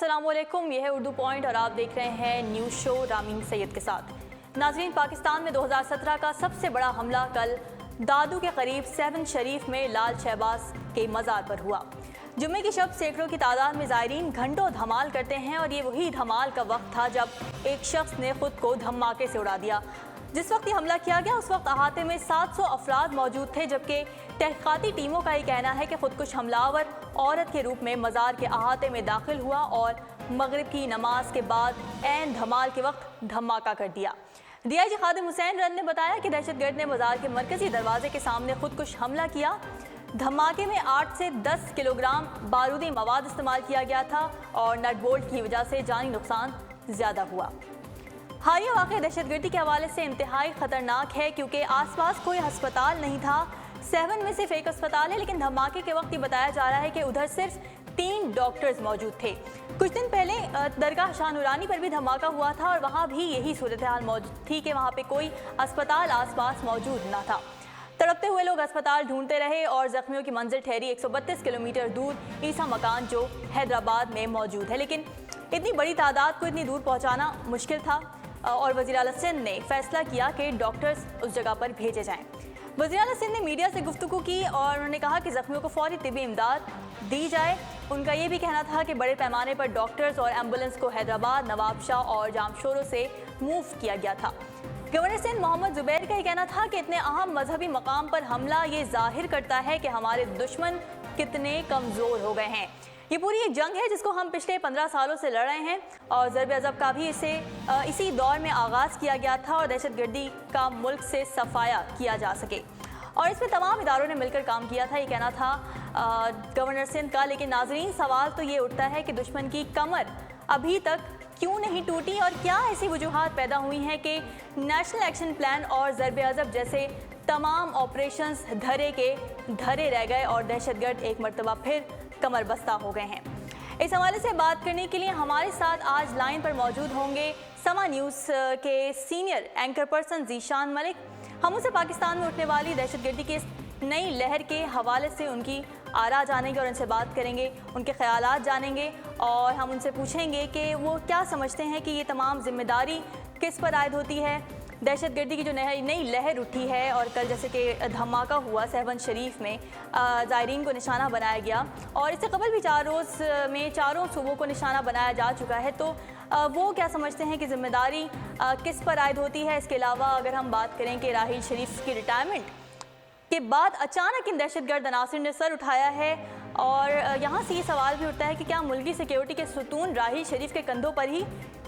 अस्सलामुअलैकुम, यह है उर्दू पॉइंट और आप देख रहे हैं न्यूज़ शो रामीन सैयद के साथ। नाज़रीन, पाकिस्तान में 2017 का सबसे बड़ा हमला कल दादू के करीब 7 शरीफ में लाल शहबाज के मज़ार पर हुआ। जुम्मे की शब सैकड़ों की तादाद में ज़ायरीन घंटों धमाल करते हैं और ये वही धमाल का वक्त था जब एक शख्स ने खुद को धमाके से उड़ा दिया। जिस वक्त ये हमला किया गया उस वक्त अहाते में 700 अफराद मौजूद थे, जबकि तहक़ीक़ाती टीमों का ये कहना है कि खुदकुश हमलावर औरत के रूप में मज़ार के अहाते में दाखिल हुआ और मगरिब की नमाज के बाद ऐन धमाल के वक्त धमाका कर दिया। DIG खादिम हुसैन रन ने बताया कि दहशतगर्द ने मज़ार के मरकजी दरवाजे के सामने खुदकुश हमला किया। धमाके में 8 से 10 किलोग्राम बारूदी मवाद इस्तेमाल किया गया था और नट बोल्ट की वजह से जानी नुकसान ज़्यादा हुआ। हालिया वाक़या दहशतगर्दी के हवाले से इंतहाई ख़तरनाक है क्योंकि आसपास कोई अस्पताल नहीं था। 7 में सिर्फ एक अस्पताल है, लेकिन धमाके के वक्त ये बताया जा रहा है कि उधर सिर्फ 3 डॉक्टर्स मौजूद थे। कुछ दिन पहले दरगाह शाह नूरानी पर भी धमाका हुआ था और वहाँ भी यही सूरत हाल मौजूद थी कि वहाँ पे कोई अस्पताल आसपास मौजूद न था। तड़पते हुए लोग अस्पताल ढूंढते रहे और जख्मियों की मंजिल ठहरी 132 किलोमीटर दूर ईसा मकान जो हैदराबाद में मौजूद है। लेकिन इतनी बड़ी तादाद को इतनी दूर पहुँचाना मुश्किल था और वज़ीर आला सिंध ने फैसला किया कि डॉक्टर्स उस जगह पर भेजे जाएं। वज़ीर आला सिंध ने मीडिया से गुफ्तगू की और उन्होंने कहा कि ज़ख्मियों को फौरी तिब्बी इमदाद दी जाए। उनका ये भी कहना था कि बड़े पैमाने पर डॉक्टर्स और एम्बुलेंस को हैदराबाद, नवाबशाह और जामशोरों से मूव किया गया था। गवर्नर सिंध मोहम्मद जुबैर का ये कहना था कि इतने अहम मजहबी मकाम पर हमला ये जाहिर करता है कि हमारे दुश्मन कितने कमज़ोर हो गए हैं। ये पूरी एक जंग है जिसको हम पिछले 15 सालों से लड़ रहे हैं और ज़रब अज़ब का भी इसी दौर में आगाज़ किया गया था और दहशतगर्दी का मुल्क से सफाया किया जा सके और इसमें तमाम इदारों ने मिलकर काम किया था। ये कहना था गवर्नर सिंध का। लेकिन नाज़रीन, सवाल तो ये उठता है कि दुश्मन की कमर अभी तक क्यों नहीं टूटी और क्या ऐसी वजूहात पैदा हुई हैं कि नेशनल एक्शन प्लान और ज़रब अज़ब जैसे तमाम ऑपरेशंस धरे के धरे रह गए और दहशतगर्द एक मरतबा फिर कमर बस्ता हो गए हैं। इस हवाले से बात करने के लिए हमारे साथ आज लाइन पर मौजूद होंगे समा न्यूज़ के senior anchor person Zeeshan Malik. हम उनसे पाकिस्तान में उठने वाली दहशतगर्दी की नई लहर के हवाले से उनकी आरा जानेंगे और उनसे बात करेंगे, उनके ख्यालात जानेंगे और हम उनसे पूछेंगे कि वो क्या समझते हैं कि ये तमाम जिम्मेदारी किस पर आयद होती है। दहशतगर्दी की जो नई लहर उठी है और कल जैसे कि धमाका हुआ 7 शरीफ में ज़ायरीन को निशाना बनाया गया और इससे कबल भी 4 रोज़ में चारों सूबों को निशाना बनाया जा चुका है, तो वो क्या समझते हैं कि ज़िम्मेदारी किस पर आयद होती है। इसके अलावा अगर हम बात करें कि राहील शरीफ की रिटायरमेंट के बाद अचानक इन दहशतगर्द अनासिर ने सर उठाया है और यहाँ से ये सवाल भी उठता है कि क्या मुल्की सिक्योरिटी के सुतून राहील शरीफ के कंधों पर ही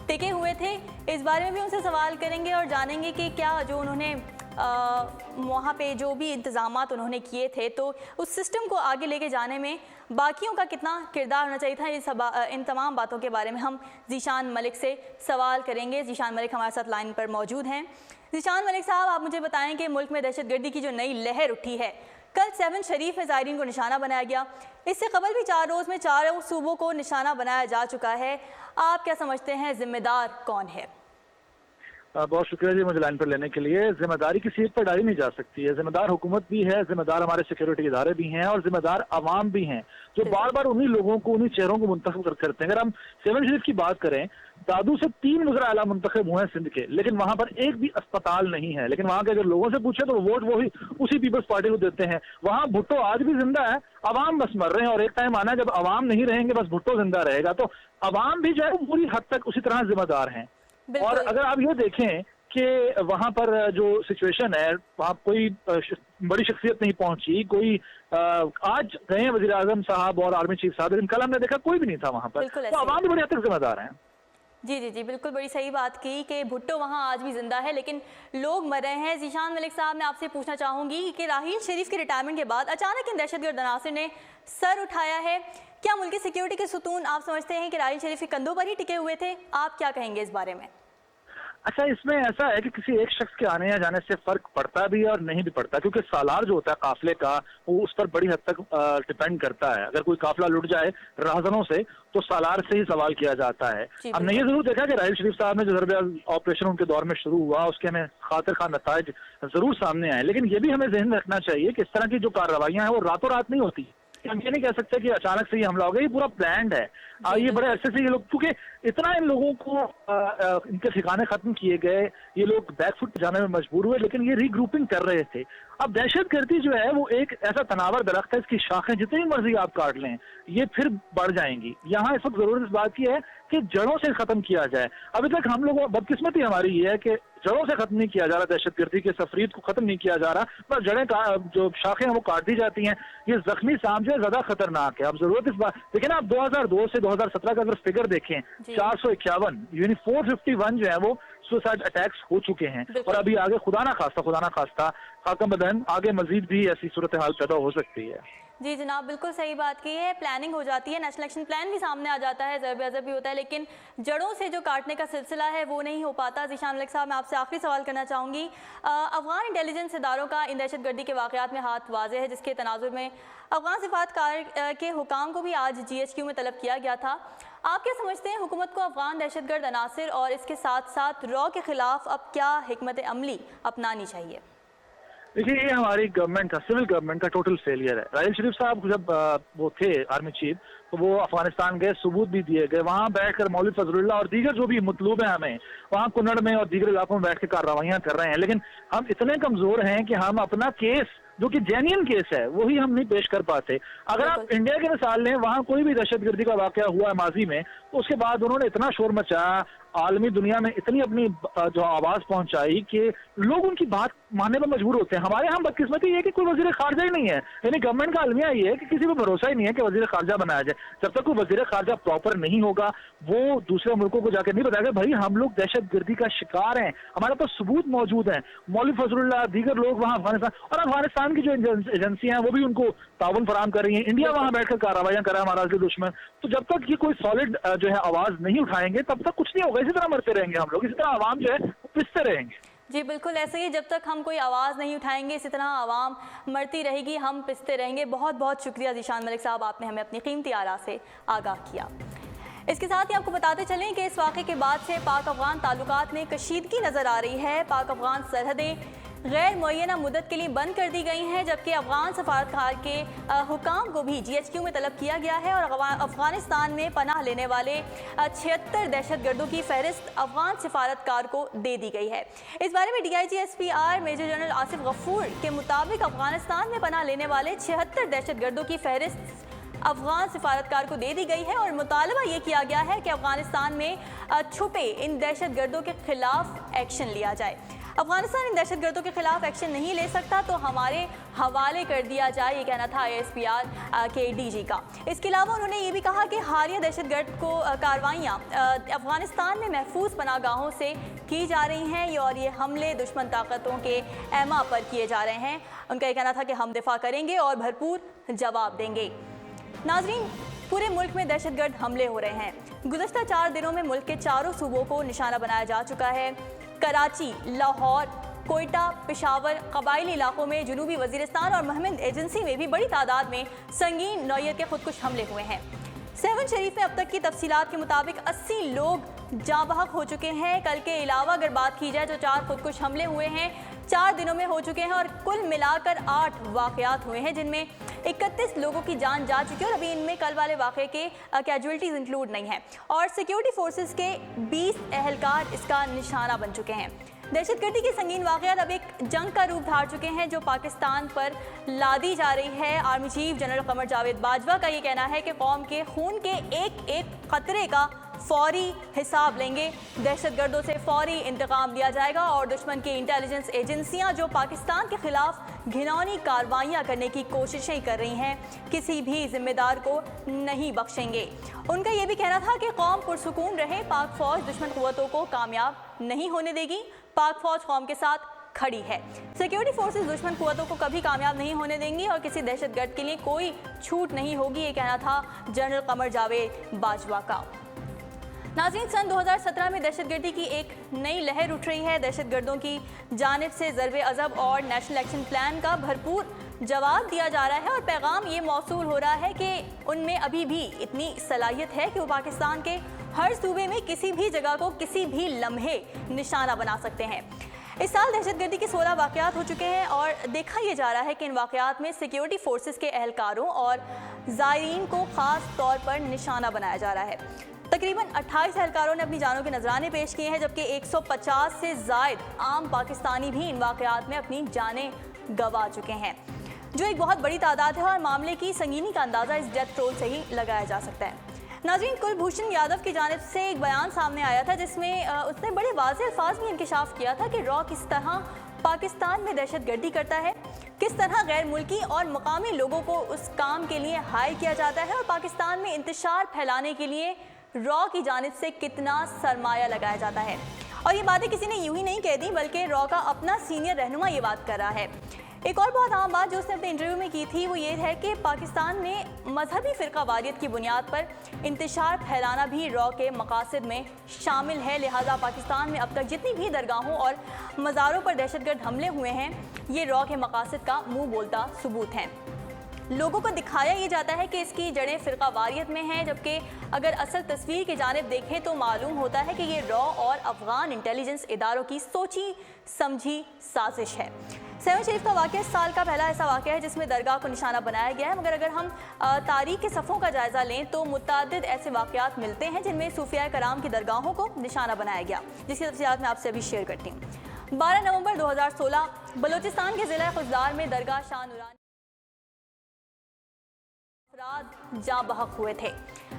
टिके हुए थे। इस बारे में भी उनसे सवाल करेंगे और जानेंगे कि क्या जो उन्होंने वहाँ पे जो भी इंतज़ामात उन्होंने किए थे तो उस सिस्टम को आगे लेके जाने में बाकियों का कितना किरदार होना चाहिए था। इन तमाम बातों के बारे में हम ज़ीशान मलिक से सवाल करेंगे। ज़ीशान मलिक हमारे साथ लाइन पर मौजूद हैं। ज़ीशान मलिक साहब, आप मुझे बताएं कि मुल्क में दहशतगर्दी की जो नई लहर उठी है, कल 7 शरीफ में ज़ायरीन को निशाना बनाया गया, इससे कबल भी 4 रोज़ में 4 सूबों को निशाना बनाया जा चुका है। आप क्या समझते हैं, जिम्मेदार कौन है? बहुत शुक्रिया जी मुझे लाइन पर लेने के लिए। जिम्मेदारी किसी एक पर डाली नहीं जा सकती है। जिम्मेदार हुकूमत भी है, जिम्मेदार हमारे सिक्योरिटी इदारे भी हैं और जिम्मेदार अवाम भी हैं जो बार बार उन्हीं लोगों को, उन्हीं चेहरों को मुंतखब करते हैं। अगर हम 7 शरीफ की बात करें, दादू से 3 वज़ीर आला मुंतखब हुए हैं सिंध के, लेकिन वहां पर एक भी अस्पताल नहीं है। लेकिन वहां के अगर लोगों से पूछे तो वोट वही उसी पीपल्स पार्टी को देते हैं। वहां भुट्टो आज भी जिंदा है, अवाम बस मर रहे हैं और एक टाइम आना है जब अवाम नहीं रहेंगे, बस भुट्टो जिंदा रहेगा। तो अवाम भी जो है वो पूरी हद तक उसी तरह जिम्मेदार हैं। और अगर आप ये देखें कि वहां पर जो सिचुएशन है, वहां कोई बड़ी शख्सियत नहीं पहुंची, कोई आज गए हैं वज़ीर आज़म साहब और आर्मी चीफ साहब, लेकिन कल हमने देखा कोई भी नहीं था वहां पर। तो अवाम भी बड़ी हद तक जिम्मेदार हैं। जी जी जी, बिल्कुल बड़ी सही बात की कि भुट्टो वहाँ आज भी जिंदा है लेकिन लोग मर रहे हैं। ज़ीशान मलिक साहब, मैं आपसे पूछना चाहूँगी कि राहील शरीफ के रिटायरमेंट के बाद अचानक इन दहशतगर्द अनासिर ने सर उठाया है, क्या मुल्की सिक्योरिटी के सुतून आप समझते हैं कि राहील शरीफ के कंधों पर ही टिके हुए थे? आप क्या कहेंगे इस बारे में? अच्छा, इसमें ऐसा है कि किसी एक शख्स के आने या जाने से फर्क पड़ता भी है और नहीं भी पड़ता, क्योंकि सालार जो होता है काफिले का वो उस पर बड़ी हद तक डिपेंड करता है। अगर कोई काफिला लुट जाए राहजनों से तो सालार से ही सवाल किया जाता है। हमने ये जरूर देखा कि राहील शरीफ साहब ने जो ज़रब ऑपरेशन उनके दौर में शुरू हुआ उसके हमें खातिर खा नताइज जरूर सामने आए, लेकिन ये भी हमें ज़हन में रखना चाहिए कि इस तरह की जो कार्रवाइयाँ हैं वो रातों रात नहीं होती। हम ये नहीं कह सकते कि अचानक से ये हमला हो गया, ये पूरा प्लान्ड है। ये बड़े अरसे से ये लोग, क्योंकि इतना इन लोगों को इनके ठिकाने खत्म किए गए, ये लोग बैकफुट जाने में मजबूर हुए, लेकिन ये रीग्रुपिंग कर रहे थे। अब दहशतगर्दी जो है वो एक ऐसा तनावर दरख्त है, इसकी शाखें जितनी मर्जी आप काट लें ये फिर बढ़ जाएंगी। यहाँ इस वक्त जरूरत इस बात की है कि जड़ों से खत्म किया जाए। अभी तक हम लोगों, बदकिस्मती हमारी ये है कि जड़ों से खत्म नहीं किया जा रहा, दहशतगर्दी के सफरीत को खत्म नहीं किया जा रहा, बस जड़ें जो शाखें हैं वो काट दी जाती हैं। ये जख्मी सांप जो है ज्यादा खतरनाक है। अब जरूरत इस बात, देखिए ना, आप 2002 से 2017 का अगर फिगर देखें, 451 यानी 451 जो है वो सुसाइड अटैक्स हो चुके हैं, और अभी आगे खुदा ना खास्ता खाकम बदन आगे मजीद भी ऐसी सूरत हाल पैदा हो सकती है। जी जनाब, बिल्कुल सही बात की है। प्लानिंग हो जाती है, नेशनल एक्शन प्लान भी सामने आ जाता है, ज़रब अज़ब भी होता है, लेकिन जड़ों से जो काटने का सिलसिला है वो नहीं हो पाता। ज़ीशान मलिक साहब, मैं आपसे आखिरी सवाल करना चाहूँगी। अफगान इंटेलिजेंस इदारों का इन दहशतगर्दी के वाक़यात में हाथ वाज़ेह है, जिसके तनाजुर में अफगान सिफारतकार के हुकाम को भी आज GHQ में तलब किया गया था। आप क्या समझते हैं, हुकूमत को अफगान दहशतगर्द अनासिर और इसके साथ साथ रॉ के खिलाफ अब क्या हिकमत अमली अपनानी चाहिए? देखिए, ये हमारी गवर्नमेंट का, सिविल गवर्नमेंट का टोटल फेलियर है। राहिल शरीफ साहब जब वो थे आर्मी चीफ, तो वो अफगानिस्तान गए, सबूत भी दिए गए, वहां बैठकर मौलवी फजलुल्लाह और दीगर जो भी मतलूब है हमें, वहां कुन्नड़ में और दीगर इलाकों में बैठ के कार्रवाइयां कर रहे हैं। लेकिन हम इतने कमजोर हैं कि हम अपना केस, जो कि जेन्युइन केस है, वही हम नहीं पेश कर पाते। अगर आप इंडिया की मिसाल लें, वहां कोई भी दहशतगर्दी का वाकया हुआ है माजी में, तो उसके बाद उन्होंने इतना शोर मचाया, आलमी दुनिया में इतनी अपनी जो आवाज पहुंचाई कि लोग उनकी बात मानने पर मजबूर होते हैं। हमारे यहाँ बदकिस्मती ये है कि कोई वजीर खारजा ही नहीं है, यानी गवर्नमेंट का अलमिया ये है कि किसी पर भरोसा ही नहीं है कि वजीर खारजा बनाया जाए। जब तक कोई वजीर खारजा प्रॉपर नहीं होगा, वो दूसरे मुल्कों को जाकर नहीं बताएगा भाई हम लोग दहशतगर्दी का शिकार हैं, हमारे पास सबूत मौजूद हैं। मौलवी फजलुल्लाह, दीगर लोग वहाँ अफगानिस्तान, और अफगानिस्तान की जो एजेंसियां हैं वो भी उनको ताउन फराम कर रही हैं। इंडिया वहां बैठकर कार्रवाइयां कर रहा है, हमारा असली दुश्मन। तो जब तक ये कोई सॉलिड जो है आवाज नहीं उठाएंगे, तब तक कुछ नहीं होगा। इसी तरह मरते रहेंगे हम लोग, इसी तरह आवाम जो है पिसते रहेंगे। जी बिल्कुल ऐसे ही, जब तक हम कोई आवाज़ नहीं उठाएंगे इसी तरह आवाम मरती रहेगी, हम पिसते रहेंगे। बहुत बहुत शुक्रिया ज़ीशान मलिक साहब, आपने हमें अपनी कीमती आरा से आगाह किया। इसके साथ ही आपको बताते चलें कि इस वाक़े के बाद से पाक अफगान ताल्लुकात में कशीदगी नज़र आ रही है। पाक अफगान सरहदें गैर मुअय्यना मुद्दत के लिए बंद कर दी गई हैं, जबकि अफगान सफारतकार के हुकाम को भी GHQ में तलब किया गया है और अफगानिस्तान में पनाह लेने वाले 76 दहशतगर्दों की फहरिस्त अफगान सफारतकार को दे दी गई है। इस बारे में DIG SPR major general Asif Ghafoor के मुताबिक अफगानिस्तान में पनाह लेने वाले 76 दहशतगर्दों की फहरिस्त अफगान सफारतकार को दे दी गई है और मुतालबा ये किया गया है कि अफगानिस्तान में छुपे इन दहशतगर्दों के खिलाफ एक्शन लिया जाए। अफगानिस्तान इन दहशतगर्दों के खिलाफ एक्शन नहीं ले सकता तो हमारे हवाले कर दिया जाए, ये कहना था ISPR के DG का। इसके अलावा उन्होंने ये भी कहा कि हालिया दहशतगर्द को कार्रवाइयाँ अफगानिस्तान में महफूज पनाहगाहों से की जा रही हैं और ये हमले दुश्मन ताकतों के ऐमा पर किए जा रहे हैं। उनका ये कहना था कि हम दिफा करेंगे और भरपूर जवाब देंगे। नाजरीन, पूरे मुल्क में दहशतगर्द हमले हो रहे हैं। गुज़श्ता 4 दिनों में मुल्क के चारों सूबों को निशाना बनाया जा चुका है। कराची, लाहौर, कोयटा, पेशावर, कबायली इलाकों में जनूबी वजीरिस्तान और महमद एजेंसी में भी बड़ी तादाद में संगीन नौयत के खुदकुश हमले हुए हैं। 7 शरीफ में अब तक की तफसीलात के मुताबिक 80 लोग जाँ बहक हो चुके हैं। कल के अलावा अगर बात की जाए तो 4 खुदकुश हमले हुए हैं 4 दिनों में हो चुके हैं और कुल मिलाकर 8 वाक़यात हुए हैं, जिनमें 31 लोगों की जान जा चुकी है और अभी इनमें कल वाले वाक़े के कैजुअल्टीज इंक्लूड नहीं हैं और सिक्योरिटी फोर्सेस के 20 एहलकार इसका निशाना बन चुके हैं। दहशतगर्दी के संगीन वाक़यात अब एक जंग का रूप धार चुके हैं जो पाकिस्तान पर लादी जा रही है। Army chief general Qamar Javed Bajwa का ये कहना है कि कौम के खून के एक एक क़तरे का फौरी हिसाब लेंगे, दहशतगर्दों से फौरी इंतकाम लिया जाएगा और दुश्मन की इंटेलिजेंस एजेंसियां जो पाकिस्तान के खिलाफ घिनौनी कार्रवाइयां करने की कोशिशें कर रही हैं, किसी भी जिम्मेदार को नहीं बख्शेंगे। उनका ये भी कहना था कि कौम पुरसुकून रहे, पाक फौज दुश्मन कुव्वतों को कामयाब नहीं होने देगी, पाक फौज कौम के साथ खड़ी है। सिक्योरिटी फोर्सेस दुश्मन कुव्वतों को कभी कामयाब नहीं होने देंगी और किसी दहशतगर्द के लिए कोई छूट नहीं होगी, ये कहना था जनरल कमर जावेद बाजवा का। नाज़रीन, सन 2017 में दहशतगर्दी की एक नई लहर उठ रही है। दहशतगर्दों की जानिब से ज़रबे अज़ब और नेशनल एक्शन प्लान का भरपूर जवाब दिया जा रहा है और पैगाम ये मौसूल हो रहा है कि उनमें अभी भी इतनी सलाहियत है कि वो पाकिस्तान के हर सूबे में किसी भी जगह को किसी भी लम्हे निशाना बना सकते हैं। इस साल दहशतगर्दी के 16 वाक़यात हो चुके हैं और देखा यह जा रहा है कि इन वाक़यात में सिक्योरिटी फोर्सेस के एहलकारों और ज़ायरीन को ख़ास तौर पर निशाना बनाया जा रहा है। तकरीबन 28 एहलकारों ने अपनी जानों के नजराने पेश किए हैं, जबकि 150 से ज़ायद आम पाकिस्तानी भी इन वाक़यात में अपनी जानें गंवा चुके हैं, जो एक बहुत बड़ी तादाद है और मामले की संगीनी का अंदाज़ा इस डेथ टोल से ही लगाया जा सकता है। नाज़रीन, कुलभूषण यादव की जानिब से एक बयान सामने आया था जिसमें उसने बड़े वाज़ेह अल्फाज में इंकशाफ किया था कि रॉ किस तरह पाकिस्तान में दहशतगर्दी करता है, किस तरह गैर मुल्की और मकामी लोगों को उस काम के लिए हायर किया जाता है और पाकिस्तान में इंतशार फैलाने के लिए रॉ की जानिब से कितना सरमाया लगाया जाता है। और ये बातें किसी ने यूं ही नहीं कह दी, बल्कि रॉ का अपना सीनियर रहनुमा ये बात कर रहा है। एक और बहुत आम बात जो उसने अपने इंटरव्यू में की थी वो ये है कि पाकिस्तान में मजहबी फ़िरक़ावारियत की बुनियाद पर इंतशार फैलाना भी रॉ के मकासद में शामिल है। लिहाजा पाकिस्तान में अब तक जितनी भी दरगाहों और मज़ारों पर दहशतगर्द हमले हुए हैं, ये रॉ के मकासद का मुँह बोलता सबूत हैं। लोगों को दिखाया ये जाता है कि इसकी जड़ें फ़िरक़ावारियत में हैं, जबकि अगर असल तस्वीर की जानिब देखें तो मालूम होता है कि ये रॉ और अफ़गान इंटेलिजेंस इदारों की सोची समझी साजिश है। 7 शरीफ का वाक़या इस साल का पहला ऐसा वाक़या है जिसमें दरगाह को निशाना बनाया गया है, मगर अगर हम तारीख़ के सफ़ों का जायज़ा लें तो मुतअद्दिद ऐसे वाक़यात मिलते हैं जिनमें सूफिया कराम की दरगाहों को निशाना बनाया गया, जिसकी तफ़सीलात मैं आपसे अभी शेयर करती हूँ। 12 नवंबर 2016 बलूचिस्तान के ज़िला खुजदार में दरगाह शाह नूरानी अफराद जाँ बहक हुए थे।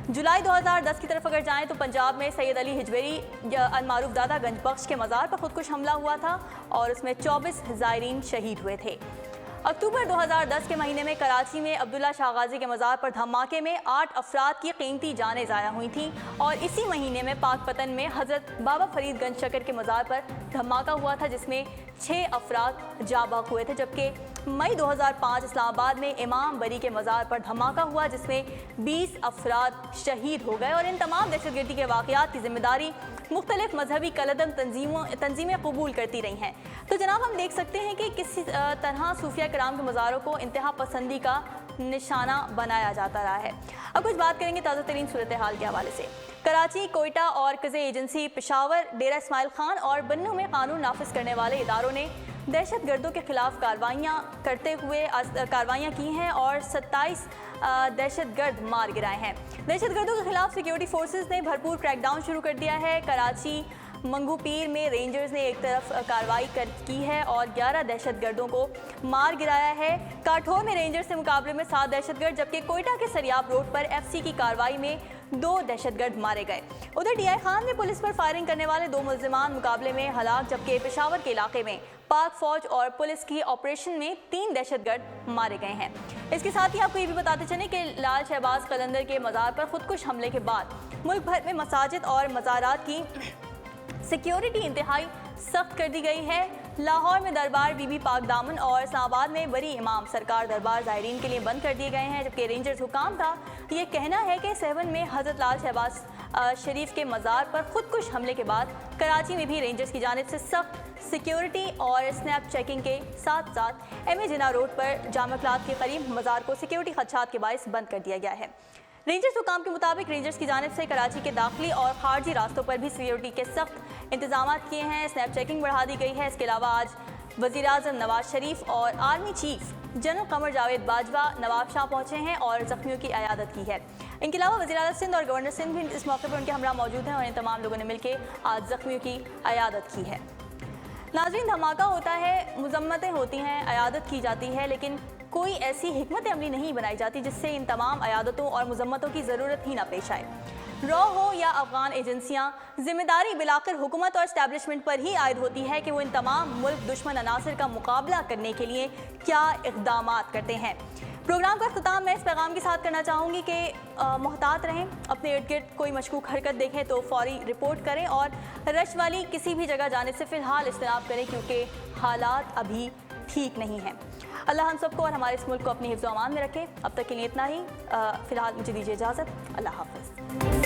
जुलाई 2010 की तरफ अगर जाएं तो पंजाब में सैयद अली हिजवेरी अलमारूफ दादा गंज बख्श के मज़ार पर खुदकुश हमला हुआ था और उसमें 24 ज़ायरीन शहीद हुए थे। अक्टूबर 2010 के महीने में कराची में अब्दुल्ला शाह गाजी के मज़ार पर धमाके में 8 अफराद की कीमती जानें ज़ाया हुई थीं और इसी महीने में पाकपतन में हज़रत बाबा फरीद गंज शकर के मज़ार पर धमाका हुआ था जिसमें 6 अफराद जाँ बहक हुए थे, जबकि मई 2005 इस्लामाबाद में इमाम बरी के मज़ार पर धमाका हुआ जिसमें 20 अफराद शहीद हो गए। और इन तमाम दहशतगर्दी के वाक़यात की जिम्मेदारी मुख्तलिफ मजहबी कलदम तंजीमें कबूल करती रही हैं। तो जनाब, हम देख सकते हैं कि किस तरह सूफिया कराम के मज़ारों को इंतहा पसंदी का निशाना बनाया जाता रहा है। अब कुछ बात करेंगे ताज़ा तरीन सूरत हाल के हवाले से। कराची, कोयटा और कज़े एजेंसी, पेशावर, डेरा इस्माइल खान और बन्नू में कानून नाफिज करने वाले इदारों ने दहशत गर्दों के खिलाफ कार्रवाइयाँ करते हुए कार्रवाइयाँ की हैं और 27 दहशत गर्द मार गिराए हैं। दहशत गर्दों के खिलाफ सिक्योरिटी फोर्सेस ने भरपूर क्रैकडाउन शुरू कर दिया है। कराची मंगू पीर में रेंजर्स ने एक तरफ कार्रवाई की है और 11 दहशत गर्दों को मार गिराया है। काठोर में रेंजर्स के मुकाबले में 7 दहशत गर्द, जबकि कोयटा के सरियाब रोड पर FC की कार्रवाई में 2 दहशतगर्द मारे गए। उधर DI खान में पुलिस पर फायरिंग करने वाले 2 मुल्जिमान मुकाबले में हलाक, जबकि पेशावर के इलाके में पाक फौज और पुलिस की ऑपरेशन में 3 दहशतगर्द मारे गए हैं। इसके साथ ही आपको ये भी बताते चलें कि लाल शहबाज कलंदर के मज़ार पर खुदकुश हमले के बाद मुल्क भर में मसाजिद और मज़ारात की सिक्योरिटी इंतहाई सख्त कर दी गई है। लाहौर में दरबार बीबी पाक दामन और इस्लामाबाद में बरी इमाम सरकार दरबार ज़ायरीन के लिए बंद कर दिए गए हैं, जबकि रेंजर्स हुकाम का ये कहना है कि 7 में हज़रत लाल शहबाज शरीफ के मज़ार पर खुदकुश हमले के बाद कराची में भी रेंजर्स की जानिब से सख्त सिक्योरिटी और स्नैप चेकिंग के साथ साथ MA जिन्ना रोड पर जामा क्लाथ के करीब मज़ार को सिक्योरिटी खदशात के बायस बंद कर दिया गया है। रेंजर्स हुकाम के मुताबिक रेंजर्स की जानिब से कराची के दाखिली और खारजी रास्तों पर भी सिक्योरिटी के सख्त इंतजाम किए हैं। स्नैप चेकिंग बढ़ा दी गई है। इसके अलावा आज वज़ीर-ए-आज़म नवाज शरीफ और army chief general Qamar Javed Bajwa Nawab Shah पहुँचे हैं और ज़ख्मियों की अयादत की है। इनके अलावा वज़ीर-ए-आज़म सिंध और गवर्नर सिंध भी इस मौके पर उनके हमरा मौजूद हैं और इन तमाम लोगों ने मिलकर आज ज़ख्मियों की अयादत की है। नाज़रीन, धमाका होता है, मज़म्मतें होती हैं, अयादत की जाती है, लेकिन कोई ऐसी हिकमत अमली नहीं बनाई जाती जिससे इन तमाम अयादतों और मज़म्मतों की ज़रूरत ही ना पेश आए। रॉ हो या अफ़गान एजेंसियाँ, जिम्मेदारी बिलाकर हुकूमत और इस्टेब्लिशमेंट पर ही आयद होती है कि वो इन तमाम मुल्क दुश्मन अनासर का मुकाबला करने के लिए क्या इक़दाम करते हैं। प्रोग्राम का अख्ताम मैं इस पैगाम के साथ करना चाहूँगी कि मोहतात रहें, अपने इर्द गिर्द कोई मशकूक हरकत देखें तो फौरी रिपोर्ट करें और रश वाली किसी भी जगह जाने से फ़िलहाल इज्तनाब करें क्योंकि हालात अभी ठीक नहीं हैं। अल्लाह हम सबको और हमारे इस मुल्क को अपनी हिफ्ज़-ओ-अमान में रखे। अब तक के लिए इतना ही। फ़िलहाल मुझे दीजिए इजाज़त। अल्लाह हाफ़िज़।